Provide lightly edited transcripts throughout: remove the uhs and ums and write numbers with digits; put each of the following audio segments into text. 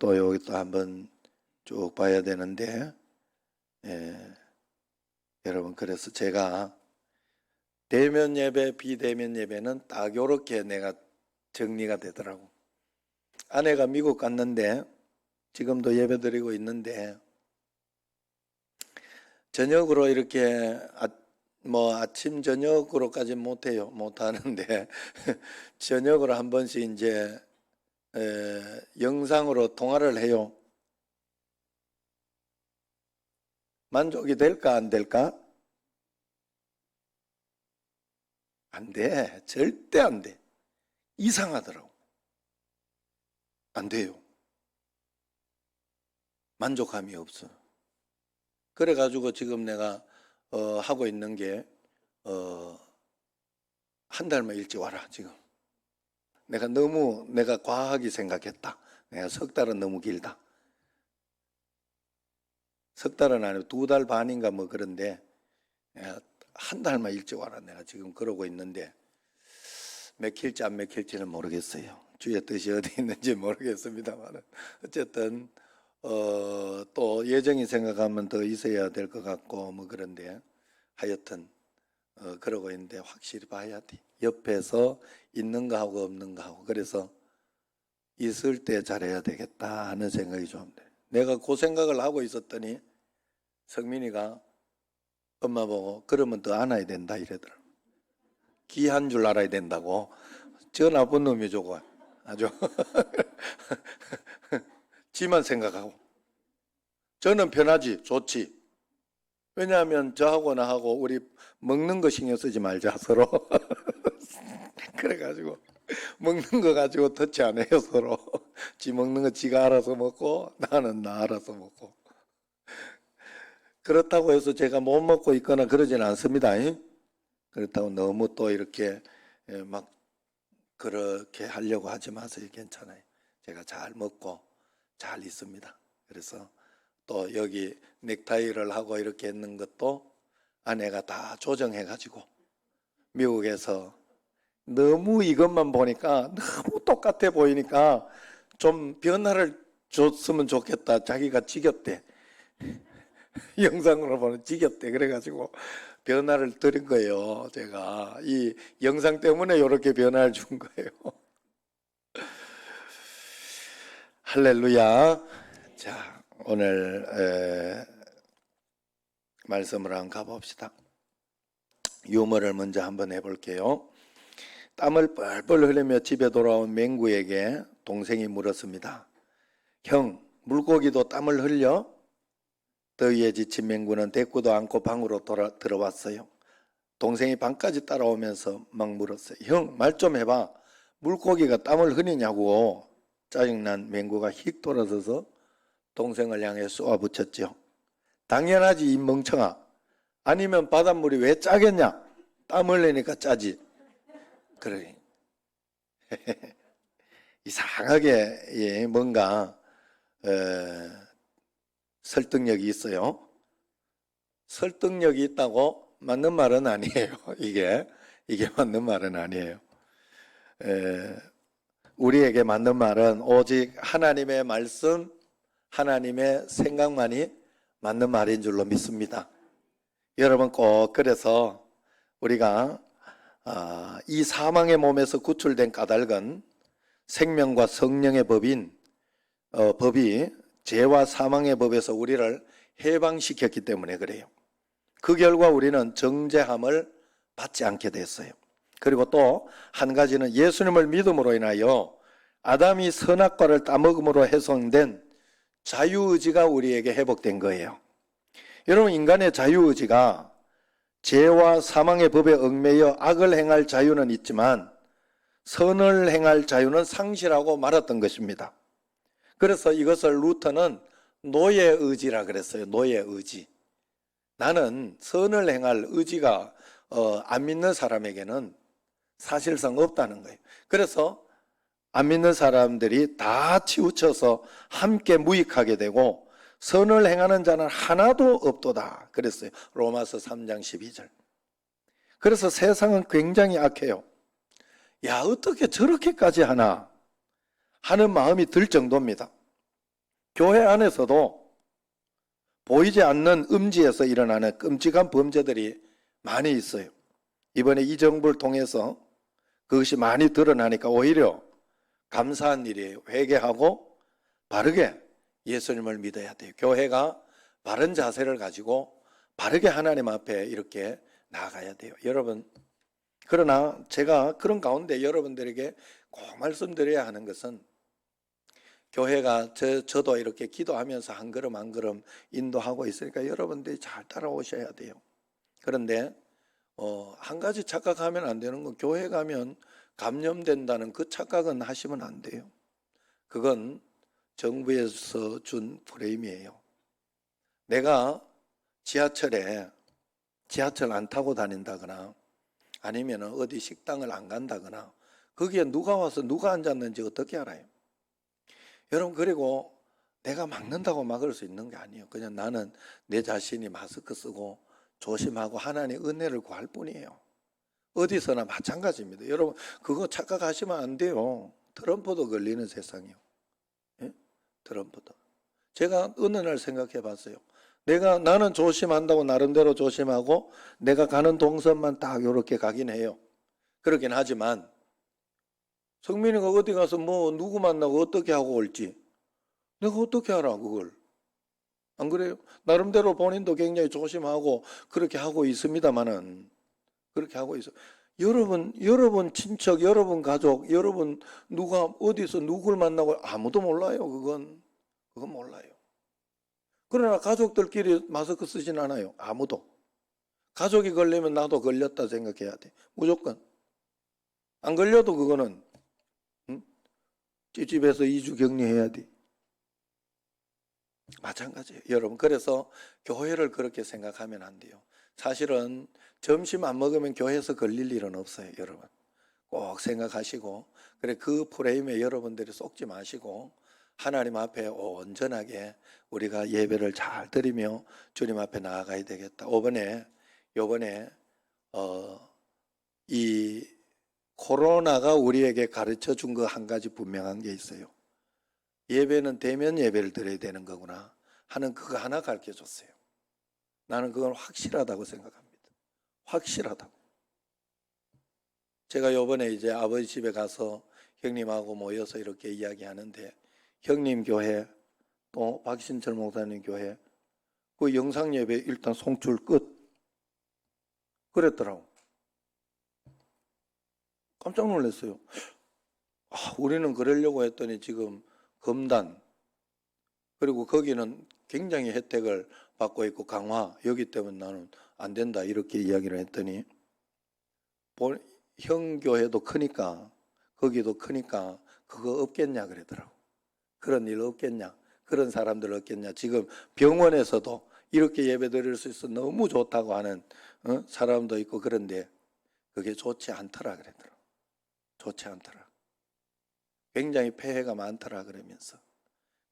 또 여기도 한번 쭉 봐야 되는데, 여러분, 그래서 제가 대면 예배, 비대면 예배는 딱 요렇게 내가 정리가 되더라고. 아내가 미국 갔는데 지금도 예배 드리고 있는데, 저녁으로 이렇게 아침 저녁으로까지 못해요. 못하는데 저녁으로 한 번씩 이제 영상으로 통화를 해요. 만족이 될까 안 될까? 안 돼. 절대 안 돼. 이상하더라고. 안 돼요. 만족감이 없어. 그래가지고 지금 내가 하고 있는 게 한 달만 일찍 와라 지금. 내가 과하게 생각했다. 내가 석 달은 너무 길다. 석 달은 아니고 2달 반인가 뭐 그런데 내가 한 달만 일찍 와라. 내가 지금 그러고 있는데 맥힐지 안 맥힐지는 모르겠어요. 주의 뜻이 어디 있는지 모르겠습니다만 어쨌든 또 예정이 생각하면 더 있어야 될 것 같고 뭐 그런데 하여튼 그러고 있는데 확실히 봐야 돼. 옆에서 있는 거 하고 없는 거 하고. 그래서 있을 때 잘해야 되겠다 하는 생각이 좀 돼. 내가 그 생각을 하고 있었더니 성민이가 엄마 보고 그러면 더 안아야 된다 이러더라고. 귀한 줄 알아야 된다고. 저 나쁜 놈이 저거 아주 지만 생각하고. 저는 편하지 좋지. 왜냐하면 저하고 나하고 우리 먹는 거 신경 쓰지 말자 서로. 그래가지고 먹는 거 가지고 터치 안 해요 서로. 지 먹는 거 지가 알아서 먹고 나는 나 알아서 먹고. 그렇다고 해서 제가 못 먹고 있거나 그러지는 않습니다. 그렇다고 너무 또 이렇게 막 그렇게 하려고 하지 마세요. 괜찮아요. 제가 잘 먹고 잘 있습니다. 그래서 또 여기 넥타이를 하고 이렇게 했는 것도 아내가 다 조정해가지고 미국에서 너무 이것만 보니까 너무 똑같아 보이니까 좀 변화를 줬으면 좋겠다. 자기가 지겹대. 영상으로 보면 지겹대. 그래가지고 변화를 드린 거예요. 제가 이 영상 때문에 이렇게 변화를 준 거예요. 할렐루야. 자, 오늘 말씀을 한번 가봅시다. 유머를 먼저 한번 해볼게요. 땀을 뻘뻘 흘리며 집에 돌아온 맹구에게 동생이 물었습니다. 형, 물고기도 땀을 흘려? 더위에 지친 맹구는 대꾸도 않고 방으로 들어왔어요. 동생이 방까지 따라오면서 막 물었어요. 형, 말 좀 해봐. 물고기가 땀을 흘리냐고. 짜증난 맹구가 휙 돌아서서 동생을 향해 쏘아붙였죠. 당연하지 이 멍청아. 아니면 바닷물이 왜 짜겠냐. 땀 흘리니까 짜지. 그러니 이상하게 뭔가 설득력이 있어요. 설득력이 있다고 맞는 말은 아니에요. 이게 맞는 말은 아니에요. 우리에게 맞는 말은 오직 하나님의 말씀, 하나님의 생각만이 맞는 말인 줄로 믿습니다. 여러분 꼭 그래서 우리가 이 사망의 몸에서 구출된 까닭은 생명과 성령의 법이 죄와 사망의 법에서 우리를 해방시켰기 때문에 그래요. 그 결과 우리는 정죄함을 받지 않게 됐어요. 그리고 또 한 가지는 예수님을 믿음으로 인하여 아담이 선악과를 따먹음으로 훼손된 자유의지가 우리에게 회복된 거예요. 여러분 인간의 자유의지가 죄와 사망의 법에 얽매여 악을 행할 자유는 있지만 선을 행할 자유는 상실하고 말았던 것입니다. 그래서 이것을 루터는 노예의지라 그랬어요. 노예의지. 나는 선을 행할 의지가 안 믿는 사람에게는 사실상 없다는 거예요. 그래서 안 믿는 사람들이 다 치우쳐서 함께 무익하게 되고 선을 행하는 자는 하나도 없도다 그랬어요. 로마서 3장 12절. 그래서 세상은 굉장히 악해요. 야, 어떻게 저렇게까지 하나 하는 마음이 들 정도입니다. 교회 안에서도 보이지 않는 음지에서 일어나는 끔찍한 범죄들이 많이 있어요. 이번에 이 정부를 통해서 그것이 많이 드러나니까 오히려 감사한 일이에요. 회개하고 바르게 예수님을 믿어야 돼요. 교회가 바른 자세를 가지고 바르게 하나님 앞에 이렇게 나아가야 돼요. 여러분, 그러나 제가 그런 가운데 여러분들에게 꼭 말씀드려야 하는 것은 교회가 저도 이렇게 기도하면서 한 걸음 한 걸음 인도하고 있으니까 여러분들이 잘 따라오셔야 돼요. 그런데 한 가지 착각하면 안 되는 건 교회 가면 감염된다는 그 착각은 하시면 안 돼요. 그건 정부에서 준 프레임이에요. 내가 지하철 안 타고 다닌다거나 아니면 어디 식당을 안 간다거나 거기에 누가 와서 누가 앉았는지 어떻게 알아요? 여러분, 그리고 내가 막는다고 막을 수 있는 게 아니에요. 그냥 나는 내 자신이 마스크 쓰고 조심하고 하나님 은혜를 구할 뿐이에요. 어디서나 마찬가지입니다. 여러분, 그거 착각하시면 안 돼요. 트럼프도 걸리는 세상이요. 예? 트럼프도. 제가 어느 날 생각해 봤어요. 나는 조심한다고 나름대로 조심하고 내가 가는 동선만 딱 이렇게 가긴 해요. 그러긴 하지만 성민이가 어디 가서 뭐 누구 만나고 어떻게 하고 올지 내가 어떻게 알아 그걸? 안 그래요? 나름대로 본인도 굉장히 조심하고 그렇게 하고 있습니다만은 그렇게 하고 있어. 여러분 친척, 여러분 가족, 여러분 누가 어디서 누굴 만나고 아무도 몰라요. 그건 몰라요. 그러나 가족들끼리 마스크 쓰진 않아요. 아무도. 가족이 걸리면 나도 걸렸다 생각해야 돼. 무조건. 안 걸려도 그거는 찝찝해서 2주 격리해야 돼. 마찬가지예요. 여러분, 그래서 교회를 그렇게 생각하면 안 돼요. 사실은 점심 안 먹으면 교회에서 걸릴 일은 없어요. 여러분 꼭 생각하시고, 그래 그 프레임에 여러분들이 속지 마시고 하나님 앞에 온전하게 우리가 예배를 잘 드리며 주님 앞에 나아가야 되겠다. 요번에 이 코로나가 우리에게 가르쳐 준 거 한 가지 분명한 게 있어요. 예배는 대면 예배를 드려야 되는 거구나 하는 그거 하나 가르쳐 줬어요. 나는 그건 확실하다고 생각합니다. 확실하다고. 제가 요번에 이제 아버지 집에 가서 형님하고 모여서 이렇게 이야기하는데 형님 교회 또 박신철 목사님 교회 그 영상 예배 일단 송출 끝 그랬더라고. 깜짝 놀랐어요. 우리는 그러려고 했더니 지금 검단 그리고 거기는 굉장히 혜택을 받고 있고 강화 여기 때문에 나는 안 된다 이렇게 이야기를 했더니 형 교회도 크니까 거기도 크니까 그거 없겠냐 그러더라고. 그런 일 없겠냐, 그런 사람들 없겠냐. 지금 병원에서도 이렇게 예배 드릴 수 있어 너무 좋다고 하는 사람도 있고 그런데 그게 좋지 않더라 그러더라고. 좋지 않더라. 굉장히 폐해가 많더라 그러면서.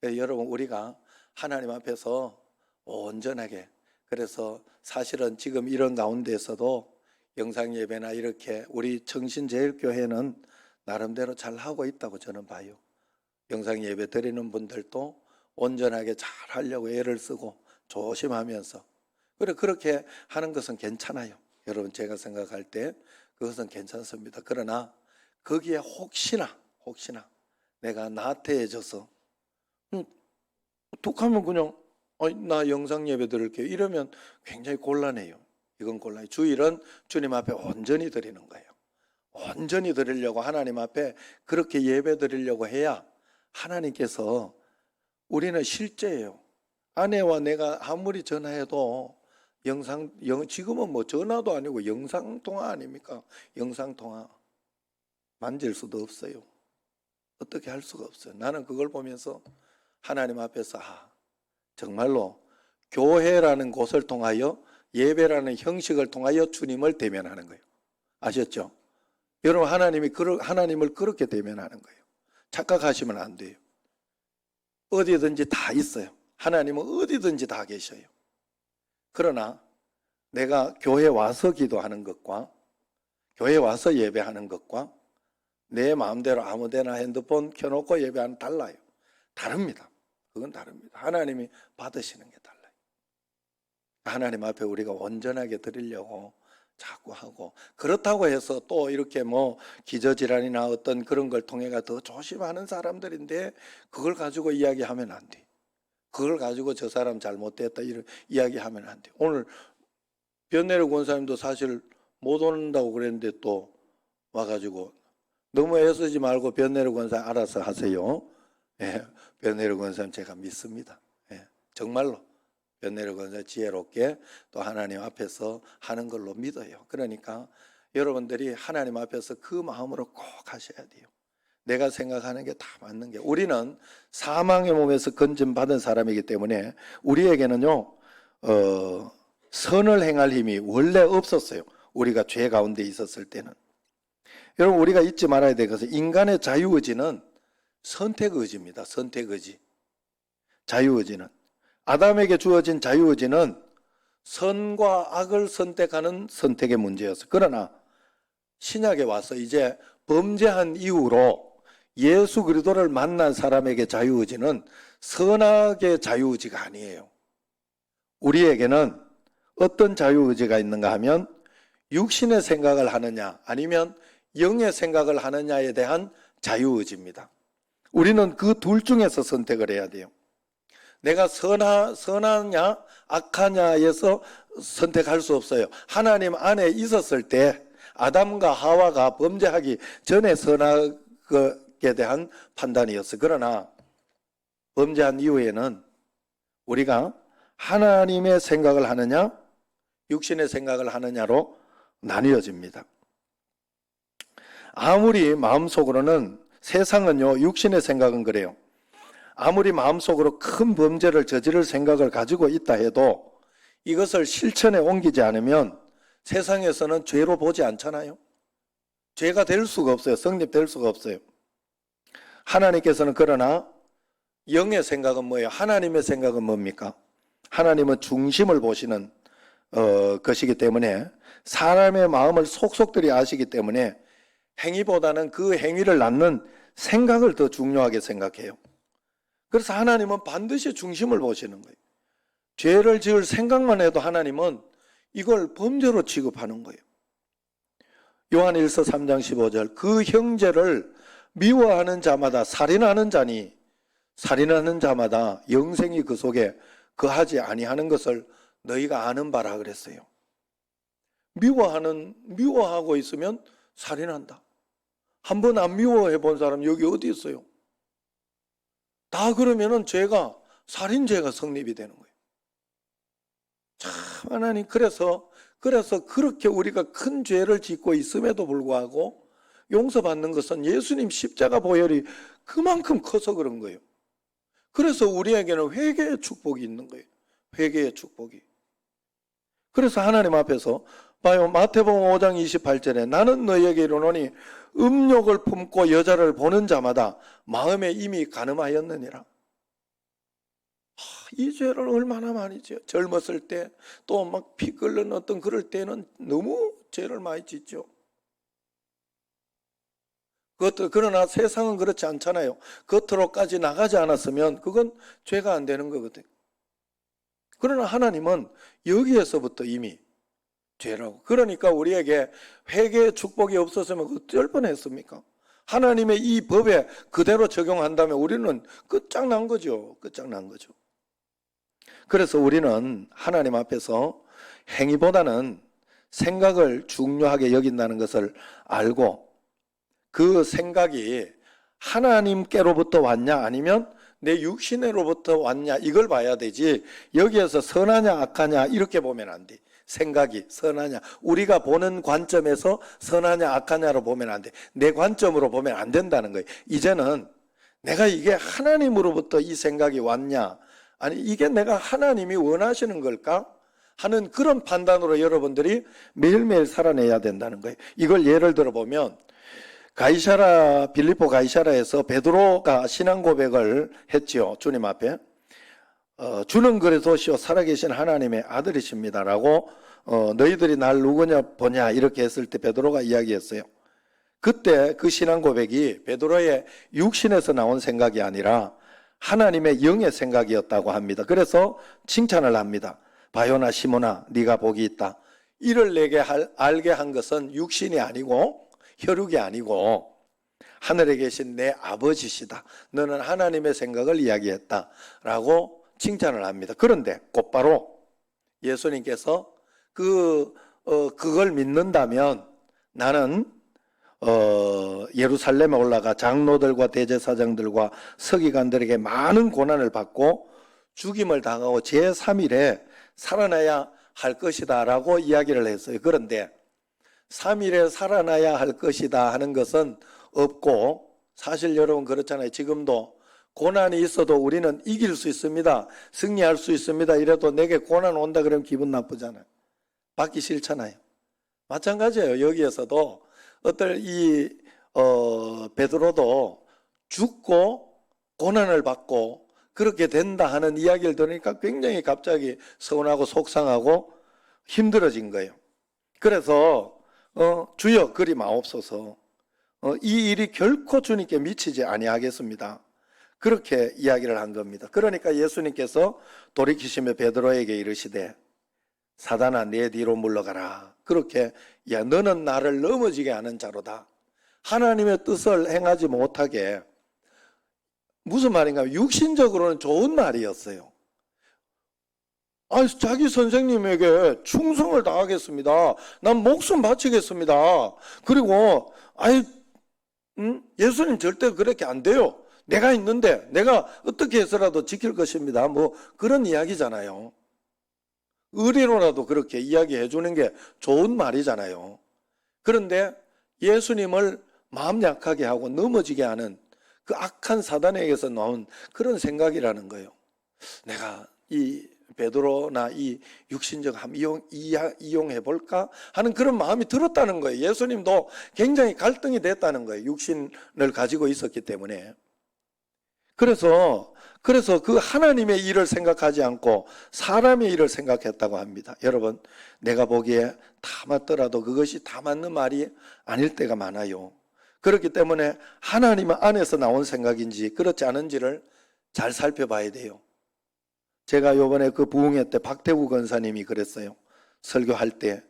여러분 우리가 하나님 앞에서 온전하게, 그래서 사실은 지금 이런 가운데서도 영상 예배나 이렇게 우리 청신제일교회는 나름대로 잘 하고 있다고 저는 봐요. 영상 예배 드리는 분들도 온전하게 잘 하려고 애를 쓰고 조심하면서 그렇게 하는 것은 괜찮아요. 여러분 제가 생각할 때 그것은 괜찮습니다. 그러나 거기에 혹시나 내가 나태해져서 툭 하면 그냥 나 영상 예배 드릴게요 이러면 굉장히 곤란해요. 이건 곤란해요. 주일은 주님 앞에 온전히 드리는 거예요. 온전히 드리려고 하나님 앞에 그렇게 예배 드리려고 해야 하나님께서, 우리는 실제예요. 아내와 내가 아무리 전화해도 지금은 뭐 전화도 아니고 영상통화 아닙니까? 영상통화 만질 수도 없어요. 어떻게 할 수가 없어요. 나는 그걸 보면서 하나님 앞에서 정말로 교회라는 곳을 통하여 예배라는 형식을 통하여 주님을 대면하는 거예요. 아셨죠? 여러분 하나님을 그렇게 대면하는 거예요. 착각하시면 안 돼요. 어디든지 다 있어요. 하나님은 어디든지 다 계셔요. 그러나 내가 교회 와서 기도하는 것과 교회 와서 예배하는 것과 내 마음대로 아무데나 핸드폰 켜놓고 예배하는 달라요. 다릅니다. 그건 다릅니다. 하나님이 받으시는 게 달라요. 하나님 앞에 우리가 온전하게 드리려고 자꾸 하고, 그렇다고 해서 또 이렇게 뭐 기저질환이나 어떤 그런 걸 통해가 더 조심하는 사람들인데 그걸 가지고 이야기하면 안 돼. 그걸 가지고 저 사람 잘못됐다 이런 이야기하면 안 돼. 오늘 변내려 권사님도 사실 못 온다고 그랬는데 또 와가지고 너무 애쓰지 말고 변내려 권사님 알아서 하세요. 예, 변내려 권사님 제가 믿습니다. 예, 정말로 변내려 권사님 지혜롭게 또 하나님 앞에서 하는 걸로 믿어요. 그러니까 여러분들이 하나님 앞에서 그 마음으로 꼭 하셔야 돼요. 내가 생각하는 게 다 맞는 게, 우리는 사망의 몸에서 건짐받은 사람이기 때문에 우리에게는요 선을 행할 힘이 원래 없었어요. 우리가 죄 가운데 있었을 때는. 여러분, 우리가 잊지 말아야 될 것은 인간의 자유의지는 선택의지입니다. 선택의지. 자유의지는, 아담에게 주어진 자유의지는 선과 악을 선택하는 선택의 문제였어요. 그러나 신약에 와서 이제 범죄한 이후로 예수 그리스도를 만난 사람에게 자유의지는 선악의 자유의지가 아니에요. 우리에게는 어떤 자유의지가 있는가 하면 육신의 생각을 하느냐 아니면 영의 생각을 하느냐에 대한 자유의지입니다. 우리는 그 둘 중에서 선택을 해야 돼요. 내가 선하냐 악하냐에서 선택할 수 없어요. 하나님 안에 있었을 때 아담과 하와가 범죄하기 전에 선악에 대한 판단이었어요. 그러나 범죄한 이후에는 우리가 하나님의 생각을 하느냐 육신의 생각을 하느냐로 나뉘어집니다. 아무리 마음속으로는, 세상은요 육신의 생각은 그래요. 아무리 마음속으로 큰 범죄를 저지를 생각을 가지고 있다 해도 이것을 실천에 옮기지 않으면 세상에서는 죄로 보지 않잖아요. 죄가 될 수가 없어요. 성립될 수가 없어요. 하나님께서는 그러나 영의 생각은 뭐예요? 하나님의 생각은 뭡니까? 하나님은 중심을 보시는 것이기 때문에 사람의 마음을 속속들이 아시기 때문에 행위보다는 그 행위를 낳는 생각을 더 중요하게 생각해요. 그래서 하나님은 반드시 중심을 보시는 거예요. 죄를 지을 생각만 해도 하나님은 이걸 범죄로 취급하는 거예요. 요한일서 3장 15절, 그 형제를 미워하는 자마다 살인하는 자니 살인하는 자마다 영생이 그 속에 거하지 아니하는 것을 너희가 아는 바라 그랬어요. 미워하고 있으면 살인한다. 한 번 안 미워해 본 사람 여기 어디 있어요? 다 그러면은 죄가, 살인죄가 성립이 되는 거예요. 참, 하나님, 그래서 그렇게 우리가 큰 죄를 짓고 있음에도 불구하고 용서받는 것은 예수님 십자가 보혈이 그만큼 커서 그런 거예요. 그래서 우리에게는 회개의 축복이 있는 거예요. 회개의 축복이. 그래서 하나님 앞에서 봐요. 마태복음 5장 28절에 나는 너희에게 이르노니 음욕을 품고 여자를 보는 자마다 마음에 이미 간음하였느니라. 이 죄를 얼마나 많이 지어요. 젊었을 때 또 막 피 끓는 어떤 그럴 때는 너무 죄를 많이 짓죠. 그러나 세상은 그렇지 않잖아요. 겉으로까지 나가지 않았으면 그건 죄가 안 되는 거거든요. 그러나 하나님은 여기에서부터 이미 죄라고. 그러니까 우리에게 회개의 축복이 없었으면 어쩔 뻔했습니까? 하나님의 이 법에 그대로 적용한다면 우리는 끝장난 거죠. 끝장난 거죠. 그래서 우리는 하나님 앞에서 행위보다는 생각을 중요하게 여긴다는 것을 알고 그 생각이 하나님께로부터 왔냐 아니면 내 육신으로부터 왔냐 이걸 봐야 되지, 여기에서 선하냐 악하냐 이렇게 보면 안 돼. 생각이 선하냐, 우리가 보는 관점에서 선하냐 악하냐로 보면 안 돼. 내 관점으로 보면 안 된다는 거예요. 이제는 내가 이게 하나님으로부터 이 생각이 왔냐, 아니 이게 내가 하나님이 원하시는 걸까 하는 그런 판단으로 여러분들이 매일매일 살아내야 된다는 거예요. 이걸 예를 들어 보면 빌립보 가이사라에서 베드로가 신앙 고백을 했지요. 주님 앞에 주는 그리스도시요 살아계신 하나님의 아들이십니다라고 너희들이 날 누구냐 보냐 이렇게 했을 때 베드로가 이야기했어요. 그때 그 신앙 고백이 베드로의 육신에서 나온 생각이 아니라 하나님의 영의 생각이었다고 합니다. 그래서 칭찬을 합니다. 바요나 시몬아 네가 복이 있다. 이를 내게 알게 한 것은 육신이 아니고 혈육이 아니고 하늘에 계신 내 아버지시다. 너는 하나님의 생각을 이야기했다라고 칭찬을 합니다. 그런데 곧바로 예수님께서 그걸 믿는다면 나는 예루살렘에 올라가 장로들과 대제사장들과 서기관들에게 많은 고난을 받고 죽임을 당하고 제3일에 살아나야 할 것이다 라고 이야기를 했어요. 그런데 3일에 살아나야 할 것이다 하는 것은 없고, 사실 여러분 그렇잖아요. 지금도 고난이 있어도 우리는 이길 수 있습니다. 승리할 수 있습니다. 이래도 내게 고난 온다 그러면 기분 나쁘잖아요. 받기 싫잖아요. 마찬가지예요. 여기에서도 베드로도 죽고 고난을 받고 그렇게 된다 하는 이야기를 들으니까 굉장히 갑자기 서운하고 속상하고 힘들어진 거예요. 그래서 주여 그리 마옵소서. 이 일이 결코 주님께 미치지 아니하겠습니다. 그렇게 이야기를 한 겁니다. 그러니까 예수님께서 돌이키시며 베드로에게 이르시되 사단아 내 뒤로 물러가라. 그렇게 야 너는 나를 넘어지게 하는 자로다. 하나님의 뜻을 행하지 못하게. 무슨 말인가? 육신적으로는 좋은 말이었어요. 자기 선생님에게 충성을 다하겠습니다. 난 목숨 바치겠습니다. 그리고 예수님 절대 그렇게 안 돼요. 내가 있는데 내가 어떻게 해서라도 지킬 것입니다. 뭐 그런 이야기잖아요. 의리로라도 그렇게 이야기해 주는 게 좋은 말이잖아요. 그런데 예수님을 마음 약하게 하고 넘어지게 하는 그 악한 사단에게서 나온 그런 생각이라는 거예요. 내가 이 베드로나 이 육신적 함 이용해 볼까 하는 그런 마음이 들었다는 거예요. 예수님도 굉장히 갈등이 됐다는 거예요. 육신을 가지고 있었기 때문에. 그래서 그 하나님의 일을 생각하지 않고 사람의 일을 생각했다고 합니다. 여러분, 내가 보기에 다 맞더라도 그것이 다 맞는 말이 아닐 때가 많아요. 그렇기 때문에 하나님 안에서 나온 생각인지 그렇지 않은지를 잘 살펴봐야 돼요. 제가 요번에 그 부흥회 때 박태우 권사님이 그랬어요. 설교할 때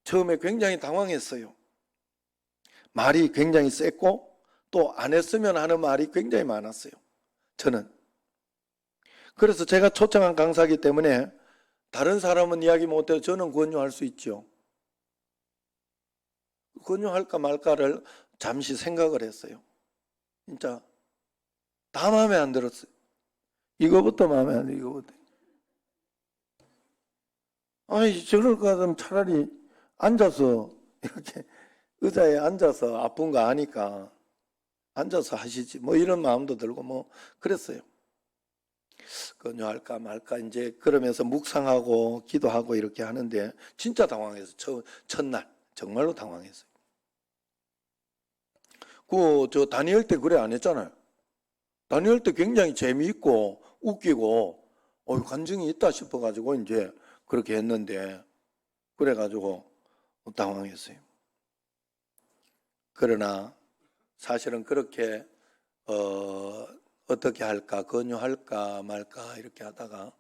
처음에 굉장히 당황했어요. 말이 굉장히 셌고 또 안 했으면 하는 말이 굉장히 많았어요. 저는. 그래서 제가 초청한 강사이기 때문에 다른 사람은 이야기 못해도 저는 권유할 수 있죠. 권유할까 말까를 잠시 생각을 했어요. 진짜 다 마음에 안 들었어요. 이거부터 마음에 안 들어요. 이거부터. 저럴 거 같으면 차라리 앉아서 이렇게 의자에 앉아서 아픈 거 아니까 앉아서 하시지. 뭐 이런 마음도 들고 뭐 그랬어요. 권유할까 말까 이제 그러면서 묵상하고 기도하고 이렇게 하는데 진짜 당황해서 첫날 정말로 당황했어요. 저 다니엘 때 그래 안 했잖아요. 다니엘 때 굉장히 재미있고 웃기고 관증이 있다 싶어가지고 이제 그렇게 했는데 그래가지고 당황했어요. 그러나 사실은 그렇게 어떻게 할까, 권유할까 말까 이렇게 하다가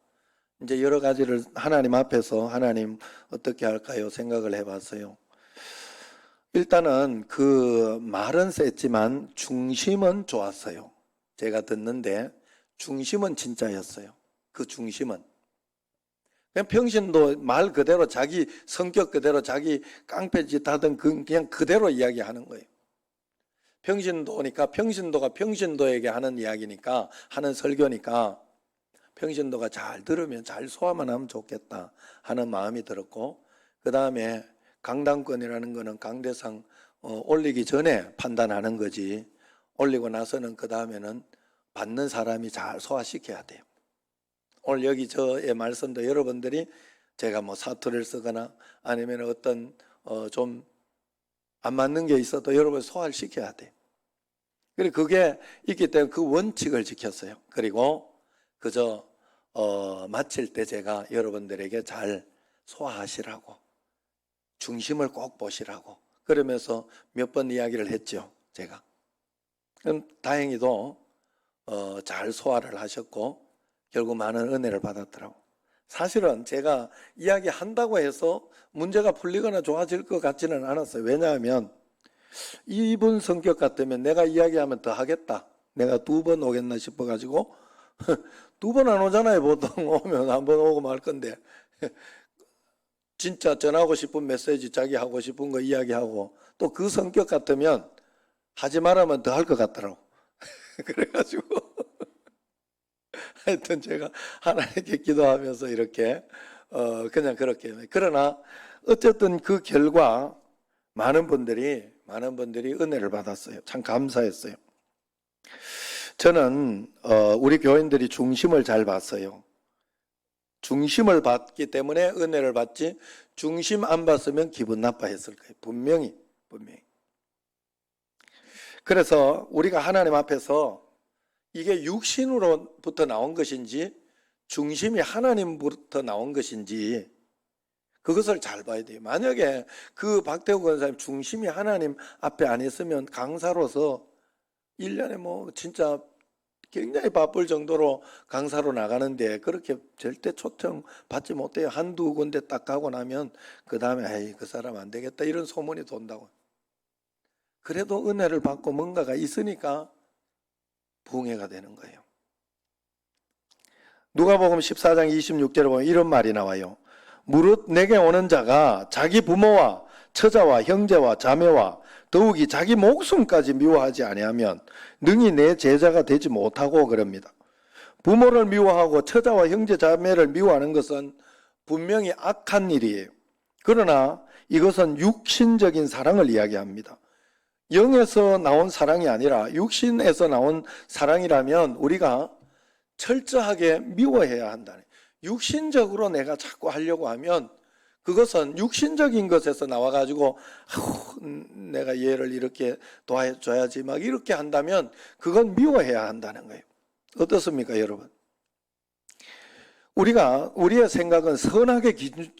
이제 여러 가지를 하나님 앞에서 하나님 어떻게 할까요 생각을 해봤어요. 일단은 그 말은 셌지만 중심은 좋았어요. 제가 듣는데 중심은 진짜였어요. 그 중심은 그냥 평신도 말 그대로 자기 성격 그대로 자기 깡패짓 하던 그냥 그대로 이야기하는 거예요. 평신도니까 평신도가 평신도에게 하는 이야기니까 하는 설교니까 평신도가 잘 들으면 잘 소화만 하면 좋겠다 하는 마음이 들었고, 그 다음에 강당권이라는 거는 강대상 올리기 전에 판단하는 거지, 올리고 나서는 그 다음에는 받는 사람이 잘 소화시켜야 돼요. 오늘 여기 저의 말씀도 여러분들이 제가 뭐 사투리를 쓰거나 아니면 어떤 좀 안 맞는 게 있어도 여러분 소화를 시켜야 돼. 그리고 그게 있기 때문에 그 원칙을 지켰어요. 그리고 그저 마칠 때 제가 여러분들에게 잘 소화하시라고, 중심을 꼭 보시라고 그러면서 몇 번 이야기를 했죠. 제가. 그럼 다행히도 잘 소화를 하셨고 결국 많은 은혜를 받았더라고. 사실은 제가 이야기한다고 해서 문제가 풀리거나 좋아질 것 같지는 않았어요. 왜냐하면 이분 성격 같으면 내가 이야기하면 더 하겠다. 내가 2번 오겠나 싶어가지고 2번 안 오잖아요. 보통 오면 한 번 오고 말 건데 진짜 전하고 싶은 메시지 자기 하고 싶은 거 이야기하고 또 그 성격 같으면 하지 말라면 더 할 것 같더라고. 그래가지고 하여튼 제가 하나님께 기도하면서 이렇게 그냥 그렇게. 그러나 어쨌든 그 결과 많은 분들이 은혜를 받았어요. 참 감사했어요. 저는 우리 교인들이 중심을 잘 봤어요. 중심을 봤기 때문에 은혜를 받지, 중심 안 봤으면 기분 나빠했을 거예요. 분명히. 그래서 우리가 하나님 앞에서 이게 육신으로부터 나온 것인지 중심이 하나님부터 나온 것인지 그것을 잘 봐야 돼요. 만약에 그 박태우 권사님 중심이 하나님 앞에 안 있으면 강사로서 1년에 뭐 진짜 굉장히 바쁠 정도로 강사로 나가는데 그렇게 절대 초청 받지 못해요. 한두 군데 딱 가고 나면 그 다음에 에이 그 사람 안 되겠다 이런 소문이 돈다고. 그래도 은혜를 받고 뭔가가 있으니까 부흥회가 되는 거예요. 누가복음 14장 26절에 보면 이런 말이 나와요. 무릇 내게 오는 자가 자기 부모와 처자와 형제와 자매와 더욱이 자기 목숨까지 미워하지 아니하면 능히 내 제자가 되지 못하고 그럽니다. 부모를 미워하고 처자와 형제 자매를 미워하는 것은 분명히 악한 일이에요. 그러나 이것은 육신적인 사랑을 이야기합니다. 영에서 나온 사랑이 아니라 육신에서 나온 사랑이라면 우리가 철저하게 미워해야 한다네. 육신적으로 내가 자꾸 하려고 하면 그것은 육신적인 것에서 나와가지고 내가 얘를 이렇게 도와줘야지 막 이렇게 한다면 그건 미워해야 한다는 거예요. 어떻습니까 여러분? 우리의 생각은 선악의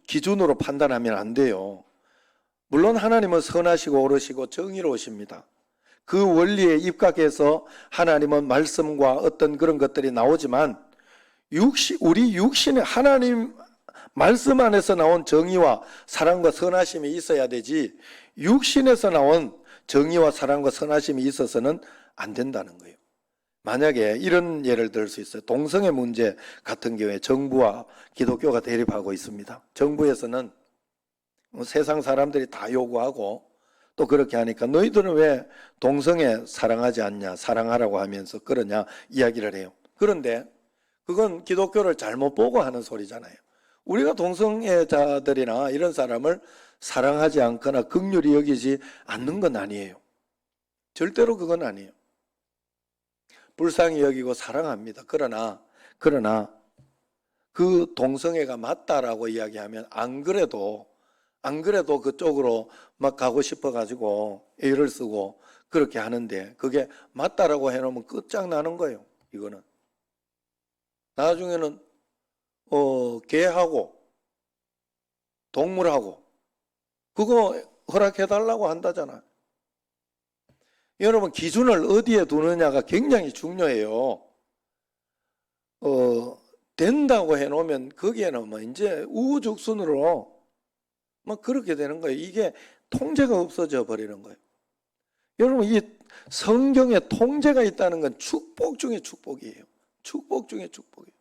기준으로 판단하면 안 돼요. 물론 하나님은 선하시고 옳으시고 정의로우십니다. 그 원리에 입각해서 하나님은 말씀과 어떤 그런 것들이 나오지만 우리 육신에 하나님 말씀 안에서 나온 정의와 사랑과 선하심이 있어야 되지 육신에서 나온 정의와 사랑과 선하심이 있어서는 안 된다는 거예요. 만약에 이런 예를 들 수 있어요. 동성애 문제 같은 경우에 정부와 기독교가 대립하고 있습니다. 정부에서는 세상 사람들이 다 요구하고 또 그렇게 하니까 너희들은 왜 동성애 사랑하지 않냐, 사랑하라고 하면서 그러냐 이야기를 해요. 그런데 그건 기독교를 잘못 보고 하는 소리잖아요. 우리가 동성애자들이나 이런 사람을 사랑하지 않거나 긍휼히 여기지 않는 건 아니에요. 절대로 그건 아니에요. 불쌍히 여기고 사랑합니다. 그러나 그 동성애가 맞다라고 이야기하면 안 그래도 그쪽으로 막 가고 싶어가지고 애를 쓰고 그렇게 하는데 그게 맞다라고 해놓으면 끝장나는 거예요. 이거는 나중에는 개하고 동물하고 그거 허락해달라고 한다잖아요. 여러분 기준을 어디에 두느냐가 굉장히 중요해요. 된다고 해놓으면 거기에는 뭐 이제 우후죽순으로 막 그렇게 되는 거예요. 이게 통제가 없어져 버리는 거예요. 여러분 이 성경에 통제가 있다는 건 축복 중에 축복이에요. 축복 중에 축복이에요.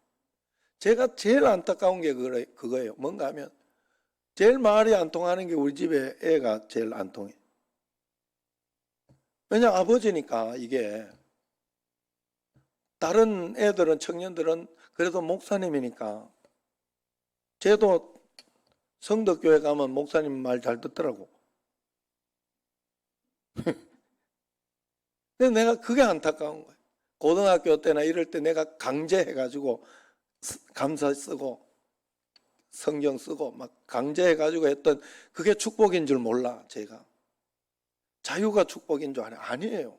제가 제일 안타까운 게 그거예요. 뭔가 하면 제일 말이 안 통하는 게 우리 집에 애가 제일 안 통해. 왜냐 아버지니까. 이게 다른 애들은 청년들은 그래도 목사님이니까 쟤도 성덕교회 가면 목사님 말 잘 듣더라고. 근데 내가 그게 안타까운 거예요. 고등학교 때나 이럴 때 내가 강제해가지고 감사 쓰고 성경 쓰고 막 강제해가지고 했던 그게 축복인 줄 몰라. 제가 자유가 축복인 줄 아니에요.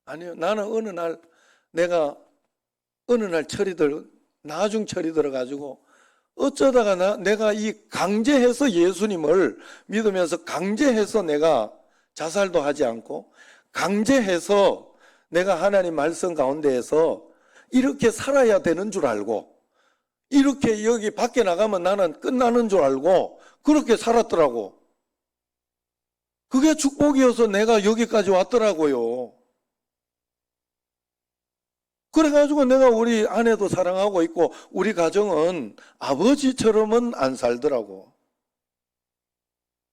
나는 어느 날 나중 철이 들어가지고 어쩌다가 내가 이 강제해서 예수님을 믿으면서 강제해서 내가 자살도 하지 않고 강제해서 내가 하나님 말씀 가운데에서 이렇게 살아야 되는 줄 알고, 이렇게 여기 밖에 나가면 나는 끝나는 줄 알고 그렇게 살았더라고. 그게 축복이어서 내가 여기까지 왔더라고요. 그래가지고 내가 우리 아내도 사랑하고 있고 우리 가정은 아버지처럼은 안 살더라고.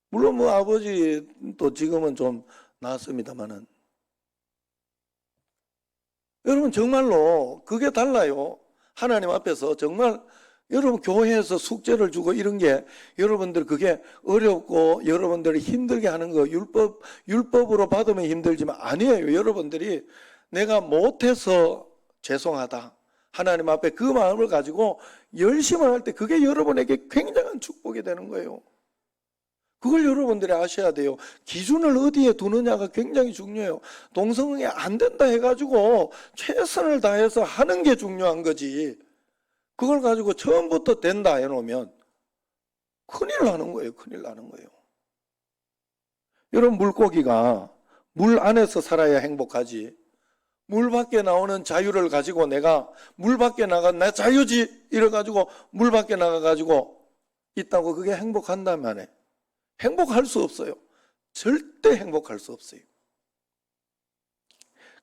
물론 뭐 아버지도 지금은 좀 나았습니다만은, 여러분 정말로 그게 달라요. 하나님 앞에서 정말 여러분 교회에서 숙제를 주고 이런 게 여러분들 그게 어렵고 여러분들이 힘들게 하는 거 율법으로 받으면 힘들지만 아니에요. 여러분들이 내가 못해서 죄송하다, 하나님 앞에 그 마음을 가지고 열심히 할 때 그게 여러분에게 굉장한 축복이 되는 거예요. 그걸 여러분들이 아셔야 돼요. 기준을 어디에 두느냐가 굉장히 중요해요. 동성애 안 된다 해가지고 최선을 다해서 하는 게 중요한 거지, 그걸 가지고 처음부터 된다 해놓으면 큰일 나는 거예요. 큰일 나는 거예요. 여러분, 물고기가 물 안에서 살아야 행복하지, 물 밖에 나오는 자유를 가지고 내가 물 밖에 나가 내 자유지 이래가지고 물 밖에 나가가지고 있다고 그게 행복한다면 해. 행복할 수 없어요. 절대 행복할 수 없어요.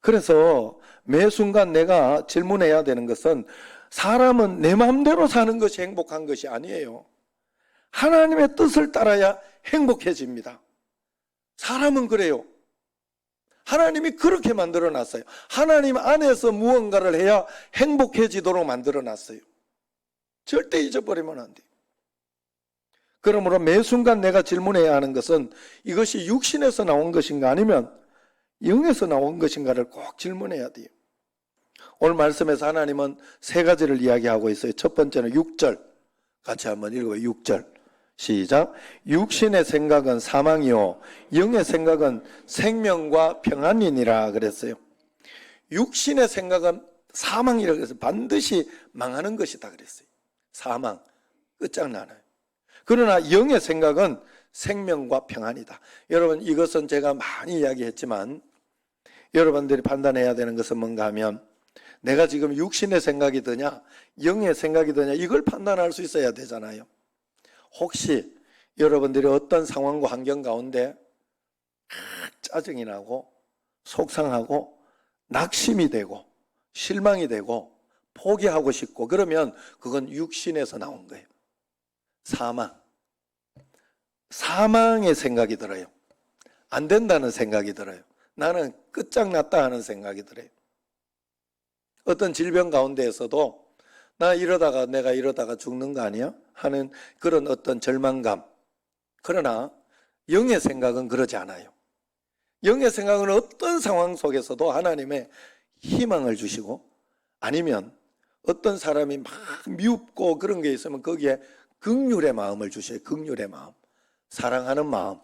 그래서 매 순간 내가 질문해야 되는 것은, 사람은 내 마음대로 사는 것이 행복한 것이 아니에요. 하나님의 뜻을 따라야 행복해집니다. 사람은 그래요. 하나님이 그렇게 만들어 놨어요. 하나님 안에서 무언가를 해야 행복해지도록 만들어 놨어요. 절대 잊어버리면 안 돼요. 그러므로 매 순간 내가 질문해야 하는 것은 이것이 육신에서 나온 것인가 아니면 영에서 나온 것인가를 꼭 질문해야 돼요. 오늘 말씀에서 하나님은 세 가지를 이야기하고 있어요. 첫 번째는 6절 같이 한번 읽어요. 6절 시작. 육신의 생각은 사망이요 영의 생각은 생명과 평안이니라 그랬어요. 육신의 생각은 사망이라고 그랬어요. 반드시 망하는 것이다 그랬어요. 사망, 끝장나는. 그러나 영의 생각은 생명과 평안이다. 여러분, 이것은 제가 많이 이야기했지만 여러분들이 판단해야 되는 것은 뭔가 하면, 내가 지금 육신의 생각이 드냐 영의 생각이 드냐 이걸 판단할 수 있어야 되잖아요. 혹시 여러분들이 어떤 상황과 환경 가운데 짜증이 나고 속상하고 낙심이 되고 실망이 되고 포기하고 싶고 그러면 그건 육신에서 나온 거예요. 사망의 생각이 들어요. 안 된다는 생각이 들어요. 나는 끝장났다 하는 생각이 들어요. 어떤 질병 가운데에서도 내가 이러다가 죽는 거 아니야? 하는 그런 어떤 절망감. 그러나 영의 생각은 그러지 않아요. 영의 생각은 어떤 상황 속에서도 하나님의 희망을 주시고, 아니면 어떤 사람이 막 미웁고 그런 게 있으면 거기에 긍휼의 마음을 주셔요. 긍휼의 마음, 사랑하는 마음,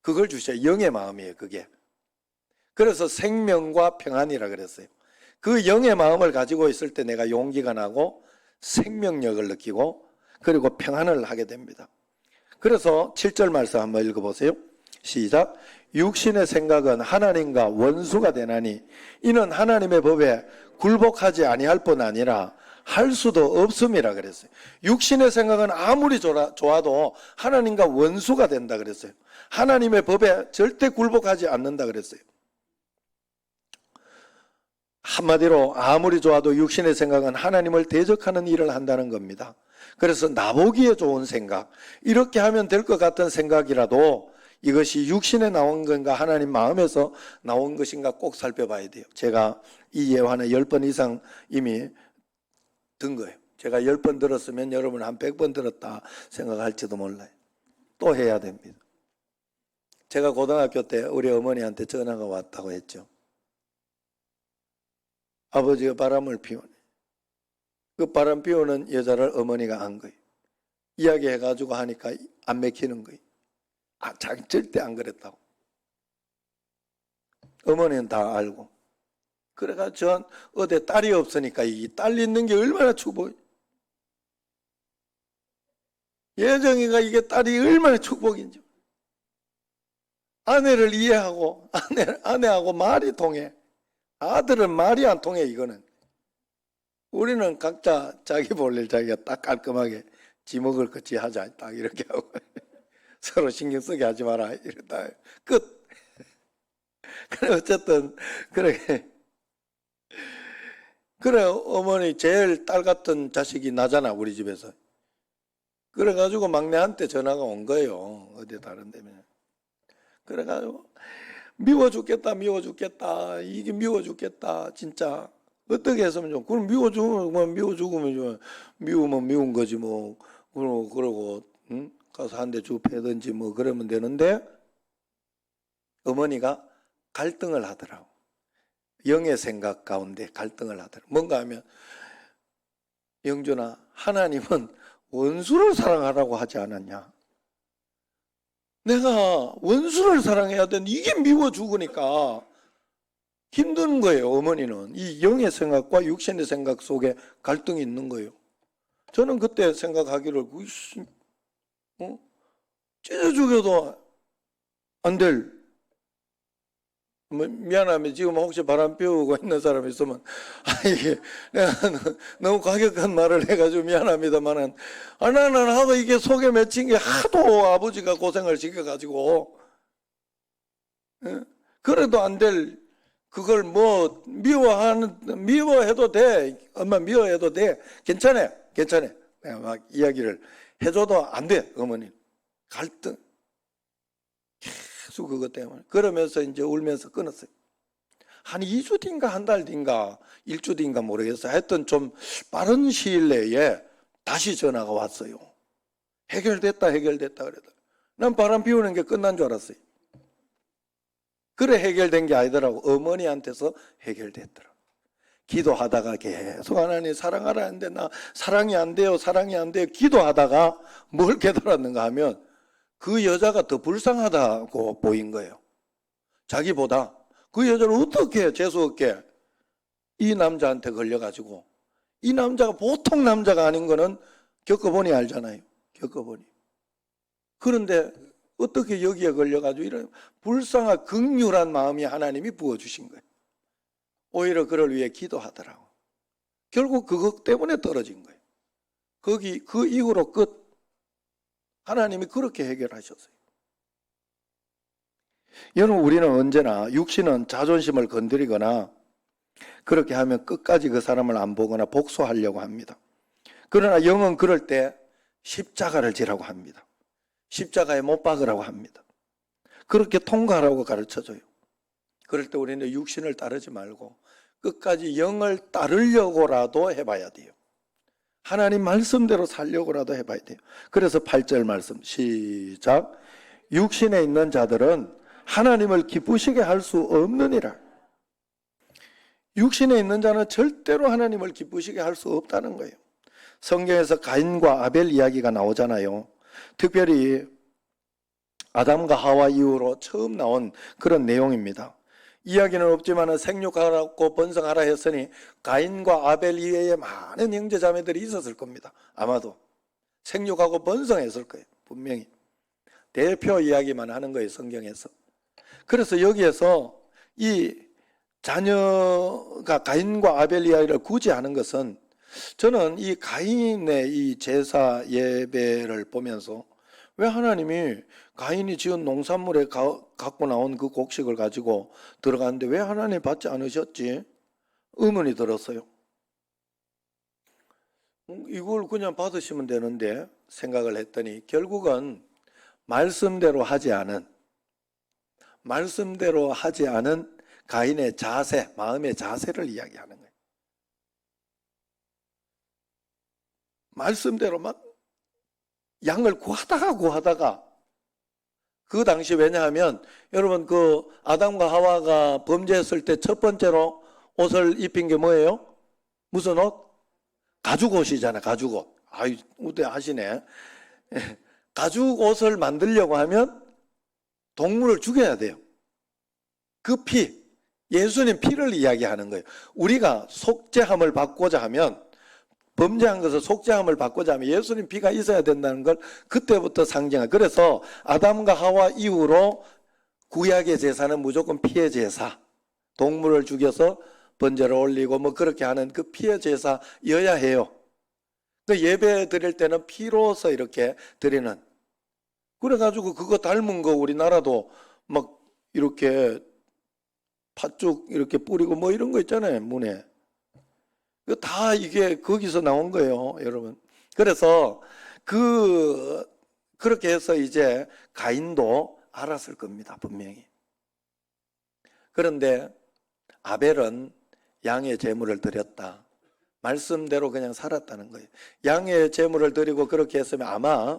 그걸 주셔요. 영의 마음이에요. 그게. 그래서 생명과 평안이라 그랬어요. 그 영의 마음을 가지고 있을 때 내가 용기가 나고 생명력을 느끼고 그리고 평안을 하게 됩니다. 그래서 7절 말씀 한번 읽어보세요. 시작. 육신의 생각은 하나님과 원수가 되나니 이는 하나님의 법에 굴복하지 아니할 뿐 아니라 할 수도 없음이라 그랬어요. 육신의 생각은 아무리 좋아도 하나님과 원수가 된다 그랬어요. 하나님의 법에 절대 굴복하지 않는다 그랬어요. 한마디로 아무리 좋아도 육신의 생각은 하나님을 대적하는 일을 한다는 겁니다. 그래서 나보기에 좋은 생각, 이렇게 하면 될 것 같은 생각이라도 이것이 육신에 나온 건가 하나님 마음에서 나온 것인가 꼭 살펴봐야 돼요. 제가 이 예화는 10번 이상 이미 든 거예요. 제가 10번 들었으면 여러분 한 100번 들었다 생각할지도 몰라요. 또 해야 됩니다. 제가 고등학교 때 우리 어머니한테 전화가 왔다고 했죠. 아버지가 바람을 피우네. 그 바람 피우는 여자를 어머니가 안 거예요. 이야기해가지고 하니까 안 맥히는 거예요. 자기 절대 안 그랬다고. 어머니는 다 알고. 그래가 전 어디 딸이 없으니까 이 딸 있는 게 얼마나 축복이에요. 예정이가 이게 딸이 얼마나 축복인지. 아내를 이해하고 아내하고 말이 통해. 아들은 말이 안 통해. 이거는 우리는 각자 자기 볼일 자기가 딱 깔끔하게 지 먹을 것 지 하자 딱 이렇게 하고 서로 신경 쓰게 하지 마라 이러다 끝. 그래 어쨌든 그래 어머니 제일 딸 같은 자식이 나잖아 우리 집에서. 그래가지고 막내한테 전화가 온 거예요. 어디 다른 데면. 그래가지고 미워 죽겠다 이게 미워 죽겠다 진짜 어떻게 했으면 좀 그럼 미워 죽으면 좀 미우면 미운 거지 뭐 그러고 응? 가서 한 대 주 패든지 뭐 그러면 되는데 어머니가 갈등을 하더라고. 영의 생각 가운데 갈등을 하더라고. 뭔가 하면 영준아 하나님은 원수를 사랑하라고 하지 않았냐. 내가 원수를 사랑해야 되는데 이게 미워 죽으니까 힘든 거예요. 어머니는 이 영의 생각과 육신의 생각 속에 갈등이 있는 거예요. 저는 그때 생각하기를 찢어 죽여도 안 될 미안하면 지금 혹시 바람 피우고 있는 사람이 있으면 이게 내가 너무 과격한 말을 해가지고 미안합니다만은 나는 하도 이게 속에 맺힌 게 하도 아버지가 고생을 시켜가지고 그래도 안 될 그걸 뭐 미워해도 돼. 엄마 미워해도 돼. 괜찮아. 내가 막 이야기를 해줘도 안 돼. 어머니 갈등 계속 그것 때문에 그러면서 이제 울면서 끊었어요. 한 2주 뒤인가 한 달 뒤인가 일주 뒤인가 모르겠어요. 하여튼 좀 빠른 시일 내에 다시 전화가 왔어요. 해결됐다 그래도 난 바람 피우는 게 끝난 줄 알았어요. 그래 해결된 게 아니더라고. 어머니한테서 해결됐더라고. 기도하다가 계속 하나님 사랑하라 하는데 나 사랑이 안 돼요. 기도하다가 뭘 깨달았는가 하면 그 여자가 더 불쌍하다고 보인 거예요. 자기보다 그 여자를 어떻게 재수없게 이 남자한테 걸려가지고 이 남자가 보통 남자가 아닌 거는 겪어보니 알잖아요. 그런데 어떻게 여기에 걸려가지고 이런 불쌍한 긍휼한 마음이 하나님이 부어주신 거예요. 오히려 그를 위해 기도하더라고. 결국 그것 때문에 떨어진 거예요. 그 이후로 끝. 하나님이 그렇게 해결하셨어요. 여러분 우리는 언제나 육신은 자존심을 건드리거나 그렇게 하면 끝까지 그 사람을 안 보거나 복수하려고 합니다. 그러나 영은 그럴 때 십자가를 지라고 합니다. 십자가에 못 박으라고 합니다. 그렇게 통과하라고 가르쳐줘요. 그럴 때 우리는 육신을 따르지 말고 끝까지 영을 따르려고라도 해봐야 돼요. 하나님 말씀대로 살려고라도 해봐야 돼요. 그래서 8절 말씀 시작. 육신에 있는 자들은 하나님을 기쁘시게 할 수 없느니라. 육신에 있는 자는 절대로 하나님을 기쁘시게 할 수 없다는 거예요. 성경에서 가인과 아벨 이야기가 나오잖아요. 특별히 아담과 하와 이후로 처음 나온 그런 내용입니다. 이야기는 없지만 생육하라고 번성하라 했으니 가인과 아벨 이외에 많은 형제자매들이 있었을 겁니다. 아마도 생육하고 번성했을 거예요. 분명히 대표 이야기만 하는 거예요. 성경에서. 그래서 여기에서 이 자녀가 가인과 아벨 이야기를 굳이 하는 것은 저는 이 가인의 이 제사 예배를 보면서 왜 하나님이 가인이 지은 농산물에 갖고 나온 그 곡식을 가지고 들어갔는데 왜 하나님 받지 않으셨지? 의문이 들었어요. 이걸 그냥 받으시면 되는데 생각을 했더니 결국은 말씀대로 하지 않은 가인의 자세, 마음의 자세를 이야기하는 거예요. 말씀대로 막 양을 구하다가 그 당시 왜냐하면 여러분 그 아담과 하와가 범죄했을 때 첫 번째로 옷을 입힌 게 뭐예요? 무슨 옷? 가죽 옷이잖아. 가죽 옷. 아유 우대 하시네. 가죽 옷을 만들려고 하면 동물을 죽여야 돼요. 그 피, 예수님 피를 이야기하는 거예요. 우리가 속죄함을 받고자 하면 범죄한 것을 속죄함을 받고자 하면 예수님 피가 있어야 된다는 걸 그때부터 상징해요. 그래서 아담과 하와 이후로 구약의 제사는 무조건 피의 제사, 동물을 죽여서 번제를 올리고 뭐 그렇게 하는 그 피의 제사여야 해요. 그 예배 드릴 때는 피로서 이렇게 드리는. 그래가지고 그거 닮은 거 우리나라도 막 이렇게 팥죽 이렇게 뿌리고 뭐 이런 거 있잖아요, 문에. 다 이게 거기서 나온 거예요, 여러분. 그래서 그렇게 해서 이제 가인도 알았을 겁니다, 분명히. 그런데 아벨은 양의 제물을 드렸다. 말씀대로 그냥 살았다는 거예요. 양의 제물을 드리고 그렇게 했으면 아마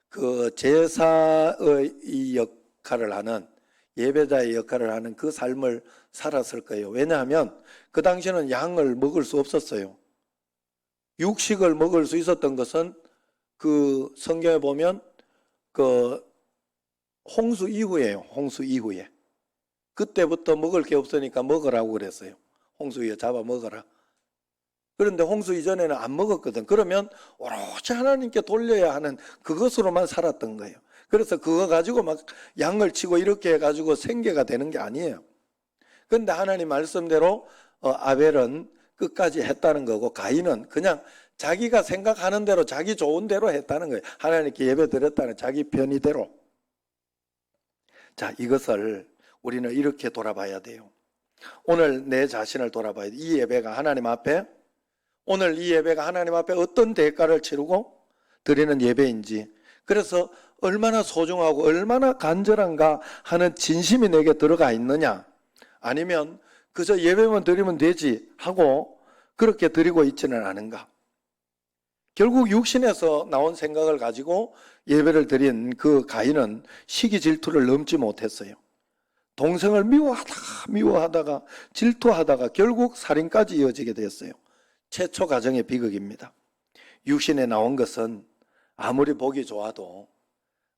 그 제사의 이 역할을 하는, 예배자의 역할을 하는 그 삶을 살았을 거예요. 왜냐하면 그 당시에는 양을 먹을 수 없었어요. 육식을 먹을 수 있었던 것은 그 성경에 보면 그 홍수 이후에요. 홍수 이후에. 그때부터 먹을 게 없으니까 먹으라고 그랬어요. 홍수 이후에 잡아 먹어라. 그런데 홍수 이전에는 안 먹었거든. 그러면 오로지 하나님께 돌려야 하는 그것으로만 살았던 거예요. 그래서 그거 가지고 막 양을 치고 이렇게 해가지고 생계가 되는 게 아니에요. 그런데 하나님 말씀대로 아벨은 끝까지 했다는 거고, 가인은 그냥 자기가 생각하는 대로 자기 좋은 대로 했다는 거예요. 하나님께 예배 드렸다는 자기 편의대로. 자, 이것을 우리는 이렇게 돌아봐야 돼요. 오늘 내 자신을 돌아봐야 돼요. 이 예배가 하나님 앞에, 오늘 이 예배가 하나님 앞에 어떤 대가를 치르고 드리는 예배인지, 그래서 얼마나 소중하고 얼마나 간절한가 하는 진심이 내게 들어가 있느냐, 아니면 그저 예배만 드리면 되지 하고 그렇게 드리고 있지는 않은가. 결국 육신에서 나온 생각을 가지고 예배를 드린 그 가인은 시기 질투를 넘지 못했어요. 동생을 미워하다가 질투하다가 결국 살인까지 이어지게 됐어요. 최초 가정의 비극입니다. 육신에 나온 것은 아무리 보기 좋아도,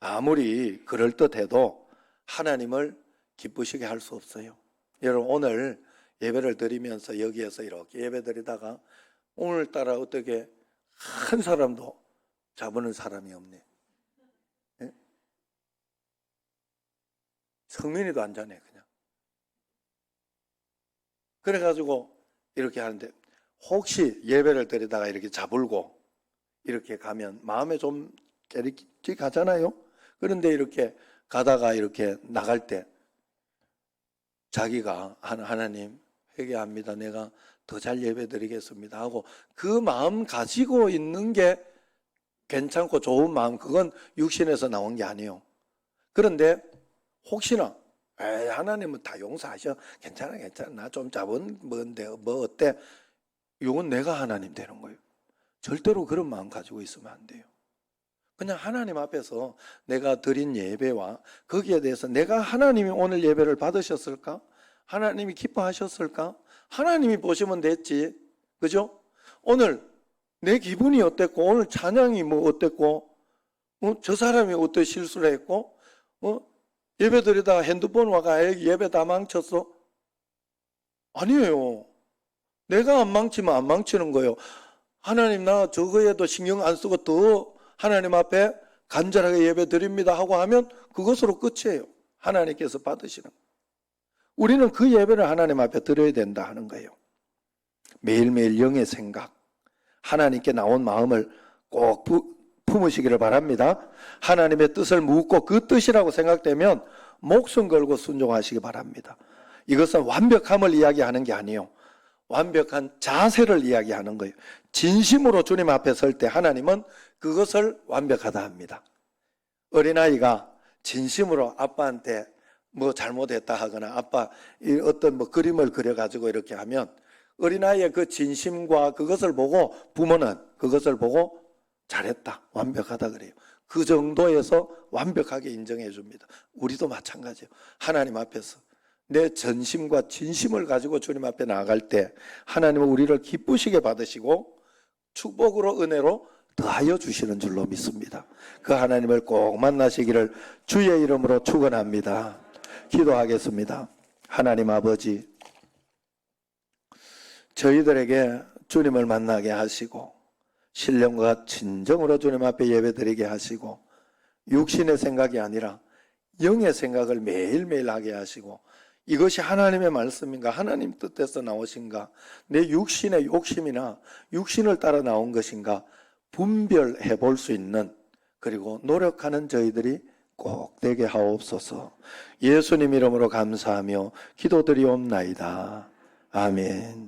아무리 그럴듯해도 하나님을 기쁘시게 할 수 없어요. 여러분, 오늘 예배를 드리면서 여기에서 이렇게 예배 드리다가 오늘따라 어떻게 한 사람도 잡는 사람이 없네. 네? 성민이도 안 자네, 그냥. 그래가지고 이렇게 하는데, 혹시 예배를 드리다가 이렇게 잡을고 이렇게 가면 마음에 좀 깨릿깨릿하잖아요. 그런데 이렇게 가다가 이렇게 나갈 때 자기가 하나님 회개합니다, 내가 더 잘 예배 드리겠습니다 하고 그 마음 가지고 있는 게 괜찮고 좋은 마음, 그건 육신에서 나온 게 아니에요. 그런데 혹시나 하나님은 다 용서하셔, 괜찮아 나 좀 잡은 뭔데 뭐 어때, 이건 내가 하나님 되는 거예요. 절대로 그런 마음 가지고 있으면 안 돼요. 그냥 하나님 앞에서 내가 드린 예배와 거기에 대해서 내가 하나님이 오늘 예배를 받으셨을까? 하나님이 기뻐하셨을까? 하나님이 보시면 됐지. 그죠? 오늘 내 기분이 어땠고, 오늘 찬양이 뭐 어땠고, 저 사람이 어떤 실수를 했고, 예배 드리다가 핸드폰 와가 예배 다 망쳤어? 아니에요. 내가 안 망치면 안 망치는 거예요. 하나님, 나 저거에도 신경 안 쓰고 더 하나님 앞에 간절하게 예배 드립니다 하고 하면 그것으로 끝이에요. 하나님께서 받으시는. 우리는 그 예배를 하나님 앞에 드려야 된다 하는 거예요. 매일매일 영의 생각, 하나님께 나온 마음을 꼭 품으시기를 바랍니다. 하나님의 뜻을 묻고 그 뜻이라고 생각되면 목숨 걸고 순종하시기 바랍니다. 이것은 완벽함을 이야기하는 게 아니에요. 완벽한 자세를 이야기하는 거예요. 진심으로 주님 앞에 설 때 하나님은 그것을 완벽하다 합니다. 어린아이가 진심으로 아빠한테 뭐 잘못했다 하거나 아빠 어떤 뭐 그림을 그려가지고 이렇게 하면 어린아이의 그 진심과 그것을 보고 부모는 그것을 보고 잘했다, 완벽하다 그래요. 그 정도에서 완벽하게 인정해 줍니다. 우리도 마찬가지예요. 하나님 앞에서 내 전심과 진심을 가지고 주님 앞에 나아갈 때 하나님은 우리를 기쁘시게 받으시고 축복으로 은혜로 더하여 주시는 줄로 믿습니다. 그 하나님을 꼭 만나시기를 주의 이름으로 축원합니다. 기도하겠습니다. 하나님 아버지, 저희들에게 주님을 만나게 하시고 신령과 진정으로 주님 앞에 예배드리게 하시고 육신의 생각이 아니라 영의 생각을 매일매일 하게 하시고 이것이 하나님의 말씀인가? 하나님 뜻에서 나오신가? 내 육신의 욕심이나 육신을 따라 나온 것인가? 분별해 볼 수 있는, 그리고 노력하는 저희들이 꼭 되게 하옵소서. 예수님 이름으로 감사하며 기도드리옵나이다. 아멘.